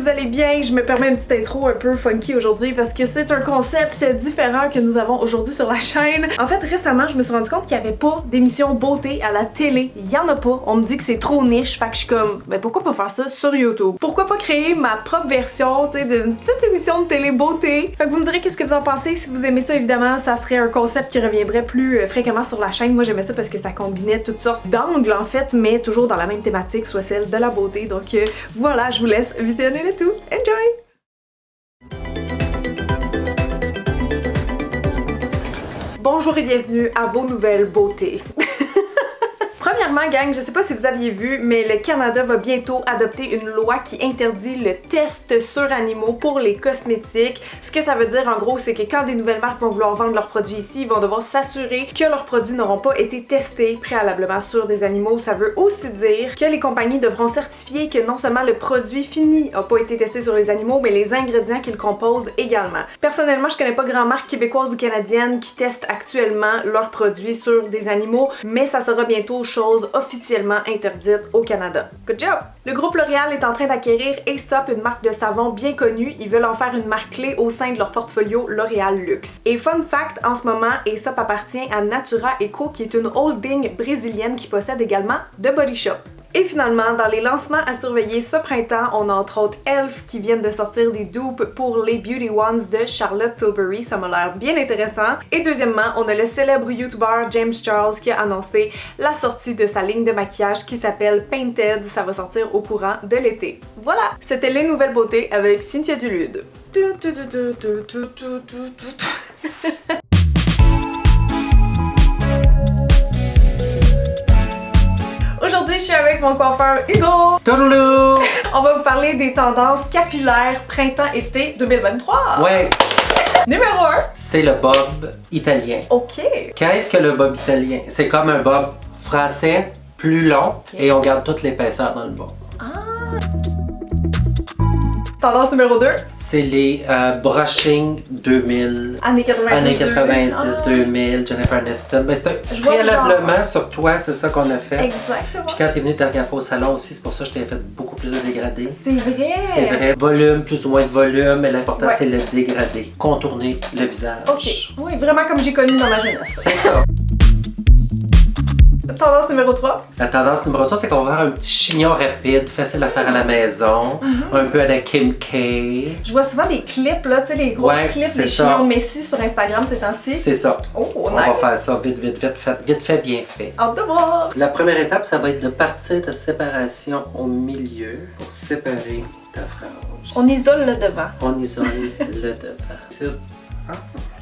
vous allez bien. Je me permets une petite intro un peu funky aujourd'hui parce que c'est un concept différent que nous avons aujourd'hui sur la chaîne. En fait, récemment, je me suis rendu compte qu'il n'y avait pas d'émission beauté à la télé. Il y en a pas. On me dit que c'est trop niche, fait que je suis comme, ben pourquoi pas faire ça sur YouTube? Pourquoi pas créer ma propre version, tu sais, d'une petite émission de télé beauté? Fait que vous me direz qu'est-ce que vous en pensez. Si vous aimez ça, évidemment, ça serait un concept qui reviendrait plus fréquemment sur la chaîne. Moi, j'aimais ça parce que ça combinait toutes sortes d'angles, en fait, mais toujours dans la même thématique, soit celle de la beauté. Donc voilà, je vous laisse visionner le tout. Enjoy! Bonjour et bienvenue à vos nouvelles beautés. Premièrement, gang, je sais pas si vous aviez vu, mais le Canada va bientôt adopter une loi qui interdit le test sur animaux pour les cosmétiques. Ce que ça veut dire, en gros, c'est que quand des nouvelles marques vont vouloir vendre leurs produits ici, ils vont devoir s'assurer que leurs produits n'auront pas été testés préalablement sur des animaux. Ça veut aussi dire que les compagnies devront certifier que non seulement le produit fini a pas été testé sur les animaux, mais les ingrédients qu'ils composent également. Personnellement, je connais pas grand marque québécoise ou canadienne qui testent actuellement leurs produits sur des animaux, mais ça sera bientôt chose officiellement interdite au Canada. Good job! Le groupe L'Oréal est en train d'acquérir Aesop, une marque de savon bien connue. Ils veulent en faire une marque clé au sein de leur portfolio L'Oréal Luxe. Et fun fact, en ce moment, Aesop appartient à Natura Eco, qui est une holding brésilienne qui possède également The Body Shop. Et finalement, dans les lancements à surveiller ce printemps, on a entre autres Elf qui viennent de sortir des dupes pour les Beauty Ones de Charlotte Tilbury, ça m'a l'air bien intéressant. Et deuxièmement, on a le célèbre YouTuber James Charles qui a annoncé la sortie de sa ligne de maquillage qui s'appelle Painted, ça va sortir au courant de l'été. Voilà, c'était les nouvelles beautés avec Cynthia Dulude. Aujourd'hui, je suis avec mon coiffeur Hugo! Tourlou! On va vous parler des tendances capillaires printemps-été 2023! Ouais! Numéro 1! C'est le bob italien. OK! Qu'est-ce que le bob italien? C'est comme un bob français, plus long, et on garde toute l'épaisseur dans le bob. Tendance numéro 2? C'est les brushing 2000. Années 90. Années 90, 2000, Jennifer Aniston. Ben, c'est préalablement sur toi, c'est ça qu'on a fait. Exactement. Puis quand t'es venu la dernière fois au salon aussi, c'est pour ça que je t'avais fait beaucoup plus de dégradé. C'est vrai! C'est vrai. Volume, plus ou moins de volume, mais l'important Ouais. c'est le dégradé. Contourner le visage. OK. Oui, vraiment comme j'ai connu dans ma jeunesse. C'est ça. Tendance numéro 3? La tendance numéro 3, c'est qu'on va faire un petit chignon rapide, facile à faire à la maison, un peu à la Kim K. Je vois souvent des clips, là, tu sais, les gros Ouais, clips c'est des ça. chignons de Messi sur Instagram ces temps-ci. C'est ça. Oh, On nice! va faire ça vite fait, bien fait. Hâte de voir! La première étape, ça va être de partir de séparation au milieu pour séparer ta frange. On isole le devant. On isole le devant.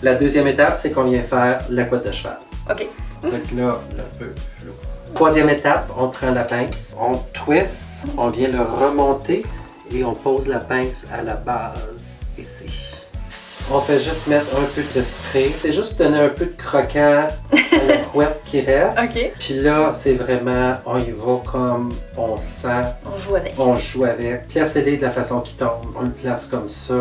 La deuxième étape, c'est qu'on vient faire la couette de cheval. OK. Fait que là, un peu flou. Troisième étape, on prend la pince, on twist, on vient le remonter et on pose la pince à la base, ici. On fait juste mettre un peu de spray. C'est juste donner un peu de croquant à la couette qui reste. OK. Puis là, c'est vraiment, on y va comme on le sent. On joue avec. On joue avec. Placez-les de la façon qui tombe. On le place comme ça.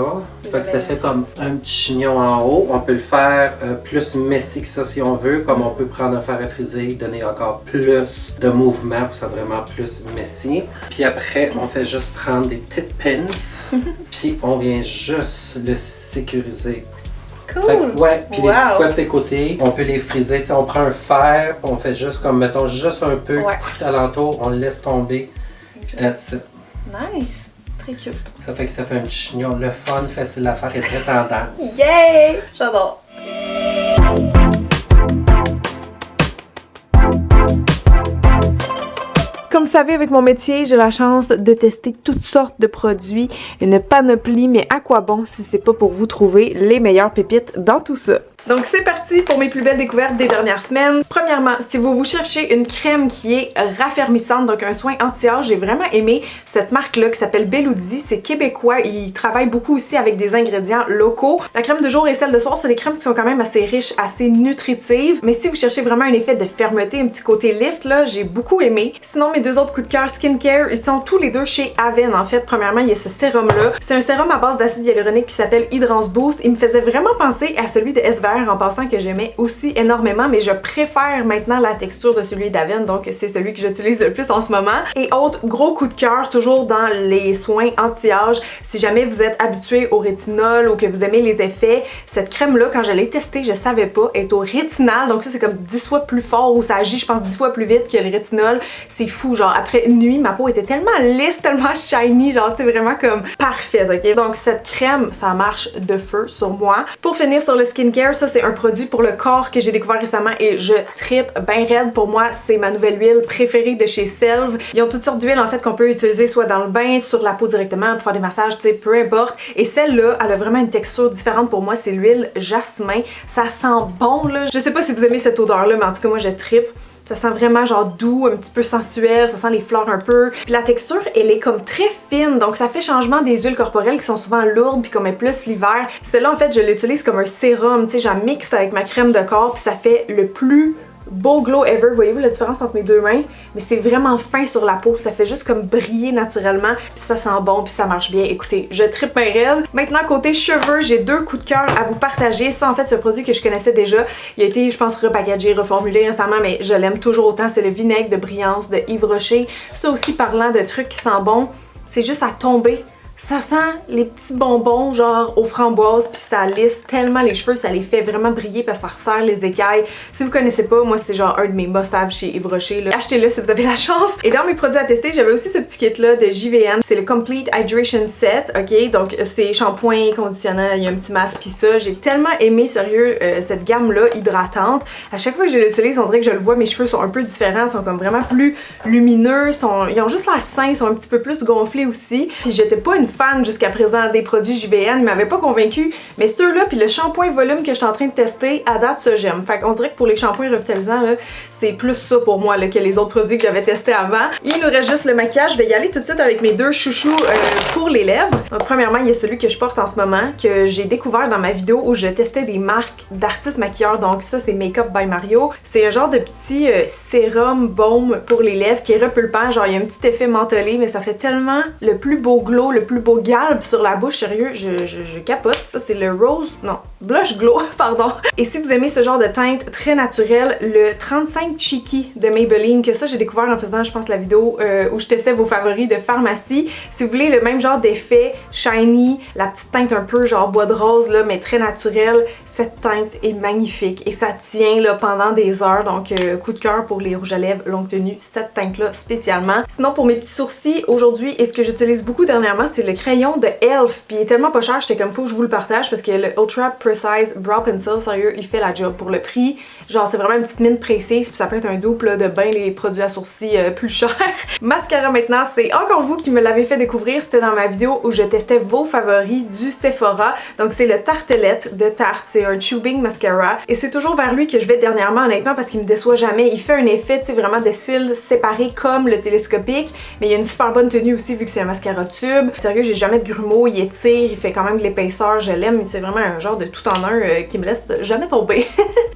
Fait que ça fait comme un petit chignon en haut. On peut le faire plus messy que ça si on veut. Comme on peut prendre un fer à friser, donner encore plus de mouvement pour que ça soit vraiment plus messy. Puis après, on fait juste prendre des petites pins. Puis on vient juste le sécuriser. Cool! Fait que, ouais, puis les Wow. petites couettes, ses côtés, on peut les friser. Tu sais, on prend un fer, on fait juste comme, mettons, juste un peu Ouais. alentour, on le laisse tomber. Puis that's it. Nice! Très cute. Ça fait que ça fait un petit chignon. Le fun, facile à faire et très tendance. Yay! J'adore! Comme vous savez, avec mon métier, j'ai la chance de tester toutes sortes de produits, une panoplie, mais à quoi bon si c'est pas pour vous trouver les meilleures pépites dans tout ça? Donc c'est parti pour mes plus belles découvertes des dernières semaines. Premièrement, si vous cherchez une crème qui est raffermissante, donc un soin anti-âge, j'ai vraiment aimé cette marque-là qui s'appelle Belloudi. C'est québécois, ils travaillent beaucoup aussi avec des ingrédients locaux. La crème de jour et celle de soir, c'est des crèmes qui sont quand même assez riches, assez nutritives. Mais si vous cherchez vraiment un effet de fermeté, un petit côté lift, là, j'ai beaucoup aimé. Sinon, mes deux autres coups de cœur skincare, ils sont tous les deux chez Aven en fait. Premièrement, il y a ce sérum-là. C'est un sérum à base d'acide hyaluronique qui s'appelle Hydrance Boost. Il me faisait vraiment penser à celui de SVH hier en pensant que j'aimais aussi énormément, mais je préfère maintenant la texture de celui d'Avène, donc c'est celui que j'utilise le plus en ce moment. Et autre gros coup de cœur, toujours dans les soins anti-âge, si jamais vous êtes habitué au rétinol ou que vous aimez les effets, cette crème-là, quand je l'ai testée, je savais pas, est au rétinal, donc ça c'est comme 10 fois plus fort, ou ça agit je pense 10 fois plus vite que le rétinol. C'est fou, genre après une nuit, ma peau était tellement lisse, tellement shiny, genre tu sais vraiment comme parfaite, ok? Donc cette crème, ça marche de feu sur moi. Pour finir sur le skincare, ça c'est un produit pour le corps que j'ai découvert récemment et je trippe ben raide. Pour moi, c'est ma nouvelle huile préférée de chez Selve. Ils ont toutes sortes d'huiles en fait qu'on peut utiliser soit dans le bain, sur la peau directement, pour faire des massages, tu sais, peu importe. Et celle-là, elle a vraiment une texture différente pour moi, c'est l'huile jasmin. Ça sent bon là. Je sais pas si vous aimez cette odeur-là, mais en tout cas moi je trippe. Ça sent vraiment genre doux, un petit peu sensuel, ça sent les fleurs un peu. Puis la texture, elle est comme très fine, donc ça fait changement des huiles corporelles qui sont souvent lourdes puis qu'on met plus l'hiver. Celle-là, en fait, je l'utilise comme un sérum, tu sais, j'en mixe avec ma crème de corps puis ça fait le plus beau glow ever. Voyez-vous la différence entre mes deux mains? Mais c'est vraiment fin sur la peau, ça fait juste comme briller naturellement, puis ça sent bon, puis ça marche bien. Écoutez, je trippe mes raides. Maintenant, côté cheveux, j'ai deux coups de cœur à vous partager. Ça, en fait, c'est un produit que je connaissais déjà. Il a été, je pense, repackagé, reformulé récemment, mais je l'aime toujours autant. C'est le vinaigre de Brillance de Yves Rocher. Ça aussi, parlant de trucs qui sentent bon, c'est juste à tomber. Ça sent les petits bonbons genre aux framboises puis ça lisse tellement les cheveux, ça les fait vraiment briller parce que ça resserre les écailles. Si vous connaissez pas, moi c'est genre un de mes must-have chez Yves Rocher là. Achetez-le si vous avez la chance. Et dans mes produits à tester, j'avais aussi ce petit kit là de JVN. C'est le Complete Hydration Set, ok? Donc c'est shampoing, conditionnant, il y a un petit masque puis ça. J'ai tellement aimé sérieux cette gamme là hydratante. À chaque fois que je l'utilise, on dirait que je le vois, mes cheveux sont un peu différents, sont comme vraiment plus lumineux, ils ont juste l'air sains, ils sont un petit peu plus gonflés aussi. Puis j'étais pas une fan jusqu'à présent des produits JVN, ils m'avaient pas convaincu, mais ceux-là puis le shampoing volume que je suis en train de tester, à date ça j'aime. Fait qu'on dirait que pour les shampoings revitalisants là, c'est plus ça pour moi là, que les autres produits que j'avais testés avant. Il nous reste juste le maquillage, je vais y aller tout de suite avec mes deux chouchous pour les lèvres. Donc premièrement, il y a celui que je porte en ce moment, que j'ai découvert dans ma vidéo où je testais des marques d'artistes maquilleurs, donc ça c'est Makeup by Mario. C'est un genre de petit sérum baume pour les lèvres qui est repulpant, genre il y a un petit effet mentholé, mais ça fait tellement le plus beau glow, le plus beau galbe sur la bouche, sérieux, je capote. Ça c'est le Rose, non, Blush Glow, pardon. Et si vous aimez ce genre de teinte très naturelle, le 35 Cheeky de Maybelline, que ça j'ai découvert en faisant, je pense, la vidéo où je testais vos favoris de pharmacie. Si vous voulez le même genre d'effet shiny, la petite teinte un peu genre bois de rose là, mais très naturelle, cette teinte est magnifique et ça tient là pendant des heures, donc coup de cœur pour les rouges à lèvres longue tenue, cette teinte là spécialement. Sinon pour mes petits sourcils, aujourd'hui, et ce que j'utilise beaucoup dernièrement, c'est le crayon de Elf, puis il est tellement pas cher, j'étais comme faut que je vous le partage parce que le Ultra Precise Brow Pencil, sérieux, il fait la job pour le prix. Genre c'est vraiment une petite mine précise, puis ça peut être un dupe là, de ben les produits à sourcils plus chers. Mascara maintenant, c'est encore vous qui me l'avez fait découvrir, c'était dans ma vidéo où je testais vos favoris du Sephora. Donc c'est le Tartelette de Tarte, c'est un tubing mascara et c'est toujours vers lui que je vais dernièrement honnêtement parce qu'il me déçoit jamais. Il fait un effet, tu sais, vraiment de cils séparés comme le télescopique, mais il y a une super bonne tenue aussi vu que c'est un mascara tube. Sérieux, j'ai jamais de grumeaux, il étire, il fait quand même de l'épaisseur, je l'aime, c'est vraiment un genre de tout en un qui me laisse jamais tomber.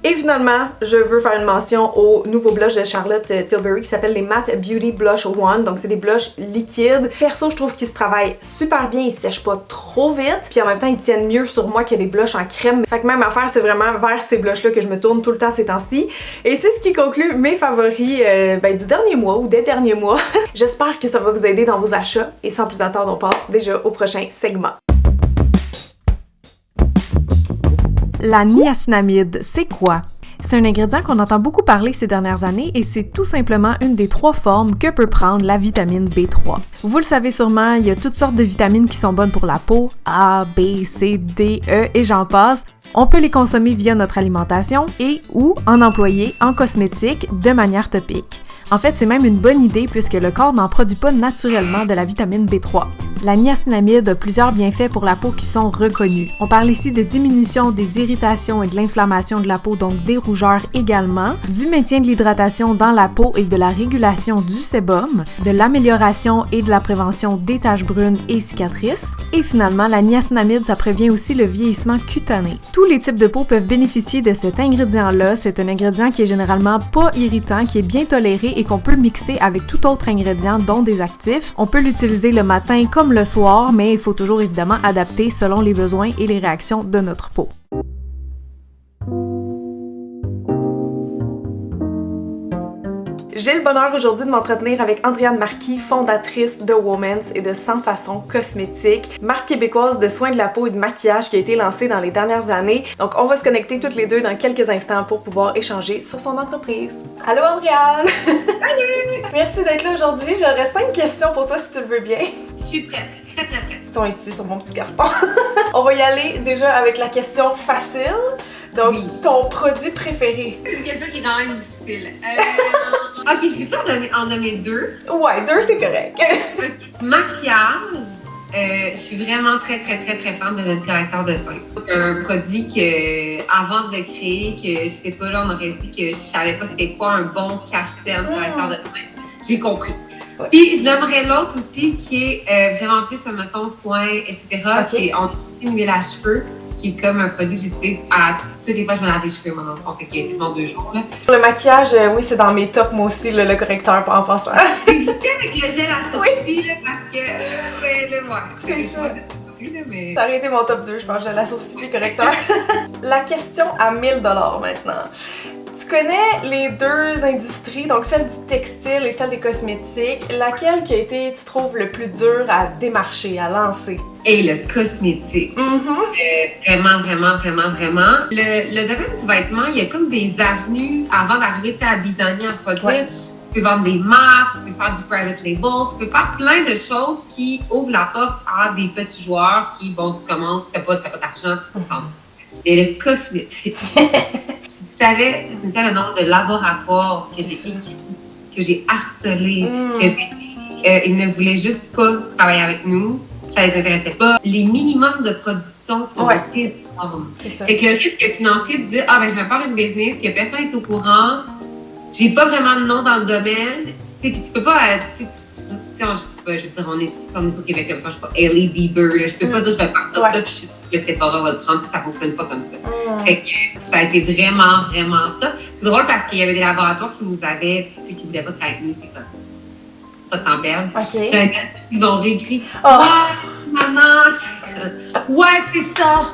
Et finalement, je veux faire une mention au nouveau blush de Charlotte Tilbury qui s'appelle les Matte Beauty Blush One. Donc c'est des blushs liquides. Perso, je trouve qu'ils se travaillent super bien, ils sèchent pas trop vite, puis en même temps ils tiennent mieux sur moi que les blushs en crème. Fait que même affaire, c'est vraiment vers ces blushs là que je me tourne tout le temps ces temps-ci. Et c'est ce qui conclut mes favoris du dernier mois ou des derniers mois. J'espère que ça va vous aider dans vos achats et sans plus attendre, on passe déjà au prochain segment. La niacinamide, c'est quoi? C'est un ingrédient qu'on entend beaucoup parler ces dernières années et c'est tout simplement une des 3 formes que peut prendre la vitamine B3. Vous le savez sûrement, il y a toutes sortes de vitamines qui sont bonnes pour la peau, A, B, C, D, E et j'en passe. On peut les consommer via notre alimentation et ou en employer en cosmétique de manière topique. En fait, c'est même une bonne idée puisque le corps n'en produit pas naturellement de la vitamine B3. La niacinamide a plusieurs bienfaits pour la peau qui sont reconnus. On parle ici de diminution des irritations et de l'inflammation de la peau, donc des rougeurs également, du maintien de l'hydratation dans la peau et de la régulation du sébum, de l'amélioration et de la prévention des taches brunes et cicatrices. Et finalement, la niacinamide, ça prévient aussi le vieillissement cutané. Tous les types de peau peuvent bénéficier de cet ingrédient-là. C'est un ingrédient qui est généralement pas irritant, qui est bien toléré et qu'on peut mixer avec tout autre ingrédient, dont des actifs. On peut l'utiliser le matin comme le soir, mais il faut toujours évidemment adapter selon les besoins et les réactions de notre peau. J'ai le bonheur aujourd'hui de m'entretenir avec Andréane Marquis, fondatrice de Womens et de Sans Façon Cosmétique, marque québécoise de soins de la peau et de maquillage qui a été lancée dans les dernières années. Donc on va se connecter toutes les deux dans quelques instants pour pouvoir échanger sur son entreprise. Allô Andréane! Salut! Merci d'être là aujourd'hui. J'aurais 5 questions pour toi si tu le veux bien. Je suis prête, très très prête. Ils sont ici sur mon petit carton. On va y aller déjà avec la question facile. Donc, oui. Ton produit préféré? C'est une question qui est quand même difficile. Ok, peux-tu en nommer 2? Ouais, 2 c'est correct. Okay. Maquillage, je suis vraiment très fan de notre correcteur de teint. C'est un produit que, avant de le créer, que je sais pas, là, on aurait dit que je savais pas c'était quoi un bon cache-cerne correcteur de teint. J'ai compris. Ouais. Puis je nommerais l'autre aussi qui est vraiment plus, mettons, soins, etc. Okay. C'est en une huile à cheveux, qui est comme un produit que j'utilise à toutes les fois que je me lave les cheveux, mon enfant. Fait qu'il y a quasiment 2 jours. Là. Le maquillage, oui, c'est dans mes tops, moi aussi, le correcteur, en passant. J'ai hésité avec le gel à sourcils, oui. Là, parce que, le ouais. C'est ça. Mais... Ça aurait été mon top 2, je pense, gel à sourcils et correcteur. La question à 1000 $ maintenant. Tu connais les 2 industries, donc celle du textile et celle des cosmétiques. Laquelle qui a été, tu trouves, le plus dur à démarcher, à lancer? Et le cosmétique. Vraiment. Le domaine du vêtement, il y a comme des avenues avant d'arriver à designer un produit. Ouais. Tu peux vendre des marques, tu peux faire du private label, tu peux faire plein de choses qui ouvrent la porte à des petits joueurs qui, bon, tu commences, t'as pas d'argent, tu peux prendre. Mais le cosmétique, si tu savais, c'est le nombre de laboratoires que j'ai harcelés, ils ne voulaient juste pas travailler avec nous, ça les intéressait pas. Les minimums de production sont énormes. Fait que le risque financier de dire « Ah, ben je vais faire une business, que personne n'est au courant, j'ai pas vraiment de nom dans le domaine. » Puis tu peux pas, je sais pas, je veux dire, on est au Québec, comme quand je suis pas Hailey Bieber, là, je peux pas dire je vais partir ça, puis le Sephora va le prendre, ça fonctionne pas comme ça. Fait que ça a été vraiment top. C'est drôle parce qu'il y avait des laboratoires qui nous avaient, tu sais, qui voulaient pas travailler avec nous, puis comme, pas de temps perdre. OK. Ils m'ont réécrit. Oh, maman, ouais, c'est ça.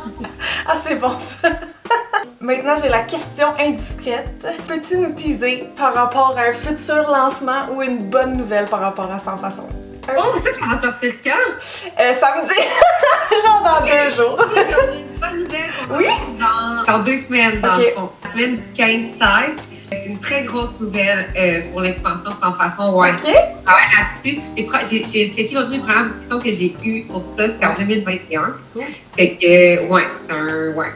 Ah, c'est bon ça. Maintenant, j'ai la question indiscrète. Peux-tu nous teaser par rapport à un futur lancement ou une bonne nouvelle par rapport à Sans Façon? Oh, mais ça va sortir quand? Samedi! Genre dans 2 jours. On a une bonne nouvelle. Dans 2 semaines, dans le fond. La semaine du 15-16. C'est une très grosse nouvelle pour l'expansion de Sans Façon. Ouais. OK. Là-dessus. J'ai checké l'autre jour, les premières discussions que j'ai eues pour ça, c'était en 2021. Fait que,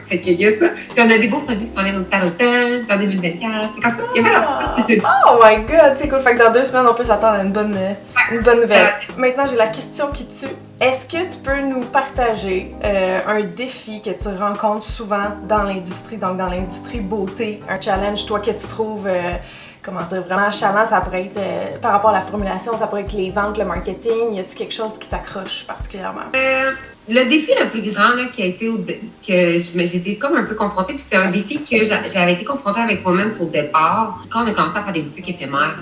Fait qu'il y a ça. Puis on a des beaux produits qui s'en viennent aussi à l'automne, en 2024. Fait qu'en tout cas, il y avait Oh my god, c'est cool. Fait que dans 2 semaines, on peut s'attendre à une bonne nouvelle. Maintenant, j'ai la question qui tue. Est-ce que tu peux nous partager un défi que tu rencontres souvent dans l'industrie, donc dans l'industrie beauté, un challenge, toi, que tu trouves, vraiment chalant, ça pourrait être par rapport à la formulation, ça pourrait être les ventes, le marketing, y a-t-il quelque chose qui t'accroche particulièrement? Le défi le plus grand là, qui a été j'étais comme un peu confrontée, puis c'est un défi que j'avais été confrontée avec Womens au départ, quand on a commencé à faire des boutiques éphémères.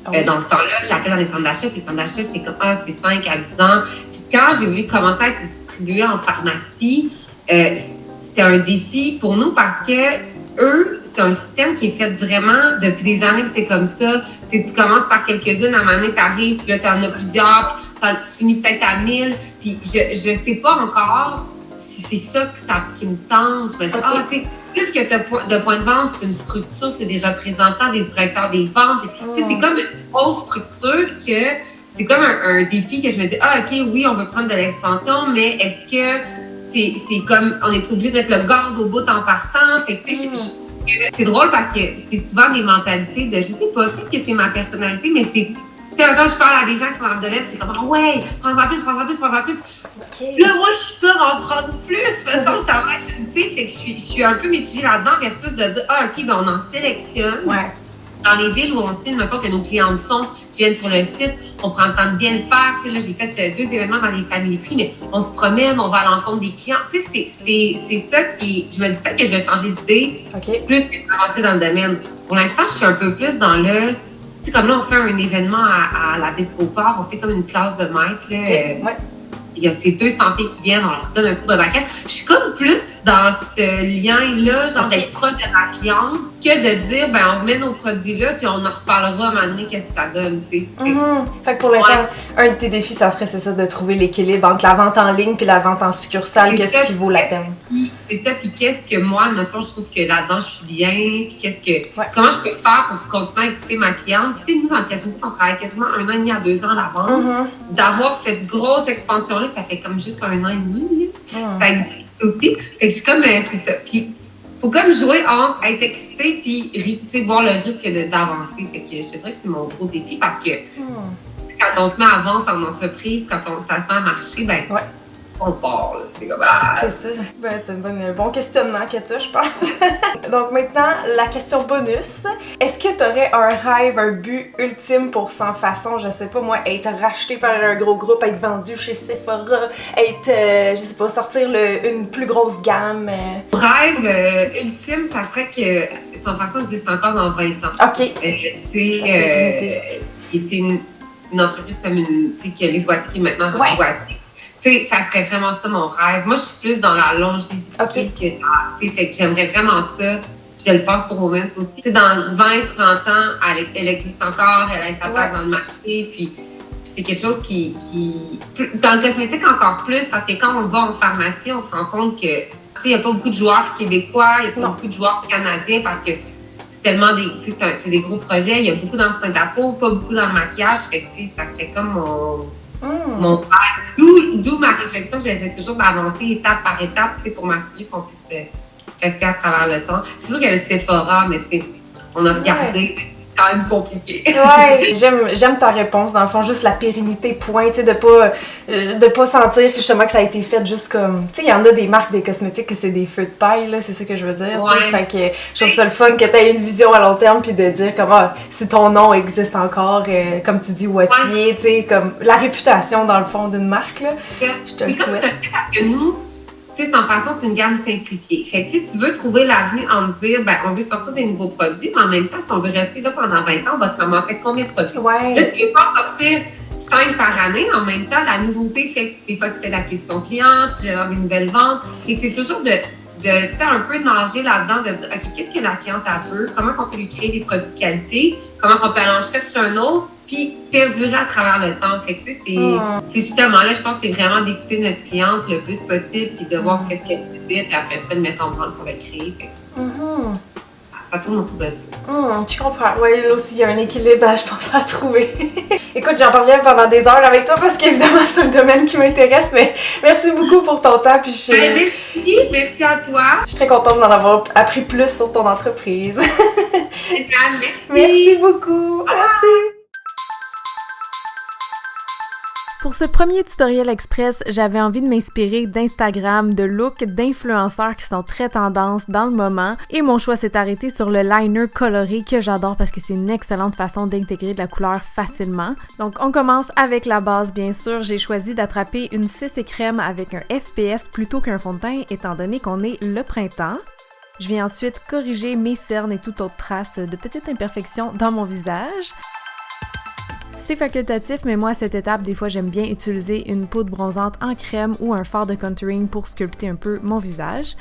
Dans ce temps-là, j'appelais dans les centres d'achat, puis les centres d'achat, c'était comme, c'est 5 à 10 ans. Puis quand j'ai voulu commencer à être distribuée en pharmacie, c'était un défi pour nous parce que eux, c'est un système qui est fait vraiment depuis des années que c'est comme ça. Tu commences par quelques-unes, à un moment donné, t'arrives, puis là, t'en as plusieurs, puis tu finis peut-être à 1000. Puis je sais pas encore si c'est ça qui me tente. Je me dis, tu sais, plus que de point de vente, c'est une structure, c'est des représentants, des directeurs des ventes. Tu sais, c'est comme une grosse structure que c'est comme un défi que je me dis, OK, oui, on veut prendre de l'expansion, mais est-ce que c'est comme, on est obligé de mettre le gaz au bout en partant? Fait que, tu sais, c'est drôle parce que c'est souvent des mentalités de, je sais pas, peut-être que c'est ma personnalité, mais c'est, tu sais, quand je parle à des gens qui sont dans le domaine, c'est comme, ouais, prends-en plus. Okay. Là, moi, je suis comme en prendre plus, de toute façon, ça va être une, tu sais, fait que je suis un peu mitigée là-dedans versus de dire, OK, ben on en sélectionne. Ouais. Dans les villes où on style, mettons que nos clients sont, qui viennent sur le site, on prend le temps de bien le faire. Tu sais, là, j'ai fait 2 événements dans les familles prix, mais on se promène, on va à l'encontre des clients. Tu sais, c'est ça qui... Je me dis peut-être que je vais changer d'idée, plus que d'avancer dans le domaine. Pour l'instant, je suis un peu plus dans le... Tu sais, comme là, on fait un événement à la baie de Beauport, on fait comme une classe de maître, là. il y a ces 200 filles qui viennent, on leur donne un cours de maquillage. Je suis comme plus dans ce lien-là, genre d'être proche de ma cliente, que de dire, ben on met nos produits là, puis on en reparlera à un moment donné, qu'est-ce que ça donne, tu sais. Fait que pour l'instant, un de tes défis, ça serait c'est ça, de trouver l'équilibre entre la vente en ligne puis la vente en succursale, qu'est-ce qui vaut la peine. C'est ça, puis qu'est-ce que moi, mettons, je trouve que là-dedans, je suis bien, puis comment je peux faire pour continuer à écouter ma cliente. Tu sais, nous, dans le cosmétique, on travaille quasiment 1 an et demi à 2 ans à l'avance. D'avoir cette grosse expansion-là, ça fait comme juste 1 an et demi. Fait que aussi, fait que je suis comme, c'est ça. Puis, faut comme jouer entre être excitée puis voir le risque d'avancer. Fait que je dirais que c'est mon gros défi parce que quand on se met à vendre en entreprise, quand ça se met à marcher, ben on part, là. C'est comme C'est ça. Ben, c'est un bon questionnement que t'as, je pense. Donc maintenant, la question bonus. Est-ce que t'aurais un rêve, un but ultime pour Sans Façon? Je sais pas moi, être racheté par un gros groupe, être vendu chez Sephora, être, je sais pas, sortir une plus grosse gamme. Rêve ultime, ça serait que Sans Façon existe encore dans 20 ans. OK. Il était une entreprise comme que les Wattie qui est maintenant Wattie. Ça serait vraiment ça mon rêve. Moi, je suis plus dans la longévité que fait que j'aimerais vraiment ça. Je le pense pour Women's aussi. T'sais, dans 20-30 ans, elle existe encore, elle a sa place dans le marché, puis c'est quelque chose qui... Dans le cosmétique encore plus, parce que quand on va en pharmacie, on se rend compte que il n'y a pas beaucoup de joueurs québécois, il n'y a pas beaucoup de joueurs canadiens, parce que c'est tellement c'est des gros projets, il y a beaucoup dans le soin de la peau, pas beaucoup dans le maquillage, fait que ça serait comme mon rêve. D'où ma réflexion que j'essaie toujours d'avancer étape par étape pour m'assurer qu'on puisse rester à travers le temps. C'est sûr qu'il y a le Sephora, mais on a regardé, c'est quand même compliqué. Ouais, j'aime ta réponse, dans le fond, juste la pérennité, point, tu sais, de pas sentir justement que ça a été fait juste comme... Tu sais, il y en a des marques des cosmétiques que c'est des feux de paille, là, c'est ça que je veux dire, fait que je trouve ça le fun que tu aies une vision à long terme puis de dire comment si ton nom existe encore, comme tu dis, Wattier, tu sais, comme la réputation, dans le fond, d'une marque, là, je te le souhaite. Parce que nous, Sans Façon, c'est une gamme simplifiée. Fait que tu veux trouver l'avenue en te dire, ben, on veut sortir des nouveaux produits, mais en même temps, si on veut rester là pendant 20 ans, on va se ramasser avec combien de produits? Là, tu veux pas sortir 5 par année. En même temps, la nouveauté fait que des fois, tu fais l'acquisition client, tu gères des nouvelles ventes. Et c'est toujours de un peu nager là-dedans, de dire, OK, qu'est-ce que la cliente a veut? Comment on peut lui créer des produits de qualité? Comment on peut aller en chercher un autre? Puis perdurer à travers le temps. Fait que, c'est justement là, je pense que c'est vraiment d'écouter notre cliente le plus possible, puis de voir qu'est-ce qu'elle peut dire, puis après ça, de mettre en branle pour le créer. Fait que, ça tourne autour de ça. Tu comprends. Oui, là aussi, il y a un équilibre, je pense, à trouver. Écoute, j'en parlerai pendant des heures avec toi parce qu'évidemment, c'est un domaine qui m'intéresse, mais merci beaucoup pour ton temps. Puis merci à toi. Je suis très contente d'en avoir appris plus sur ton entreprise. Génial, merci. Merci beaucoup. Merci. Pour ce premier tutoriel express, j'avais envie de m'inspirer d'Instagram, de looks d'influenceurs qui sont très tendances dans le moment, et mon choix s'est arrêté sur le liner coloré que j'adore parce que c'est une excellente façon d'intégrer de la couleur facilement. Donc on commence avec la base, bien sûr. J'ai choisi d'attraper une CC crème avec un FPS plutôt qu'un fond de teint étant donné qu'on est le printemps. Je viens ensuite corriger mes cernes et toute autre trace de petites imperfections dans mon visage. C'est facultatif, mais moi à cette étape, des fois j'aime bien utiliser une poudre bronzante en crème ou un fard de contouring pour sculpter un peu mon visage.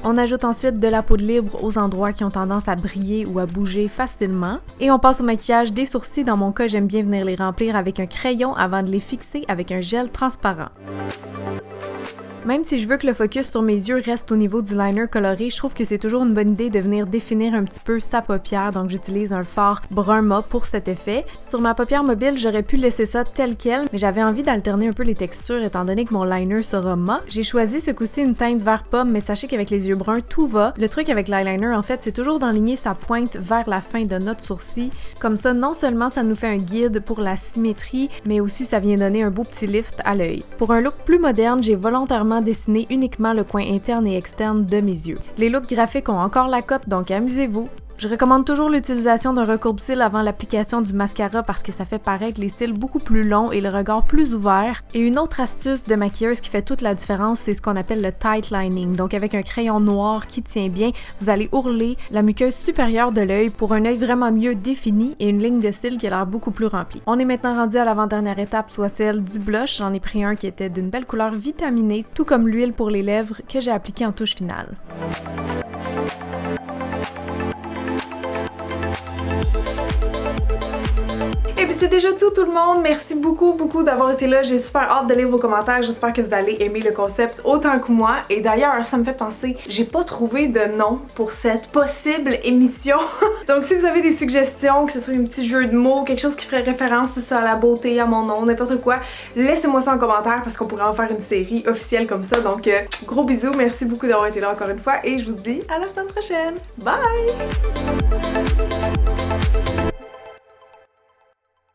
On ajoute ensuite de la poudre libre aux endroits qui ont tendance à briller ou à bouger facilement. Et on passe au maquillage des sourcils. Dans mon cas, j'aime bien venir les remplir avec un crayon avant de les fixer avec un gel transparent. Même si je veux que le focus sur mes yeux reste au niveau du liner coloré, je trouve que c'est toujours une bonne idée de venir définir un petit peu sa paupière, donc j'utilise un fard brun mat pour cet effet. Sur ma paupière mobile, j'aurais pu laisser ça tel quel, mais j'avais envie d'alterner un peu les textures étant donné que mon liner sera mat. J'ai choisi ce coup-ci une teinte vert pomme, mais sachez qu'avec les yeux bruns, tout va. Le truc avec l'eyeliner, en fait, c'est toujours d'enligner sa pointe vers la fin de notre sourcil. Comme ça, non seulement ça nous fait un guide pour la symétrie, mais aussi ça vient donner un beau petit lift à l'œil. Pour un look plus moderne, j'ai volontairement dessiner uniquement le coin interne et externe de mes yeux. Les looks graphiques ont encore la cote, donc amusez-vous. Je recommande toujours l'utilisation d'un recourbe-cils avant l'application du mascara parce que ça fait paraître les cils beaucoup plus longs et le regard plus ouvert. Et une autre astuce de maquilleuse qui fait toute la différence, c'est ce qu'on appelle le tight lining. Donc avec un crayon noir qui tient bien, vous allez ourler la muqueuse supérieure de l'œil pour un œil vraiment mieux défini et une ligne de cils qui a l'air beaucoup plus remplie. On est maintenant rendu à l'avant-dernière étape, soit celle du blush. J'en ai pris un qui était d'une belle couleur vitaminée, tout comme l'huile pour les lèvres que j'ai appliquée en touche finale. Et puis c'est déjà tout le monde. Merci beaucoup d'avoir été là. J'ai super hâte de lire vos commentaires. J'espère que vous allez aimer le concept autant que moi. Et d'ailleurs, ça me fait penser, j'ai pas trouvé de nom pour cette possible émission. Donc si vous avez des suggestions, que ce soit un petit jeu de mots, quelque chose qui ferait référence à la beauté, à mon nom, n'importe quoi, laissez-moi ça en commentaire parce qu'on pourrait en faire une série officielle comme ça. Donc gros bisous, merci beaucoup d'avoir été là encore une fois et je vous dis à la semaine prochaine. Bye!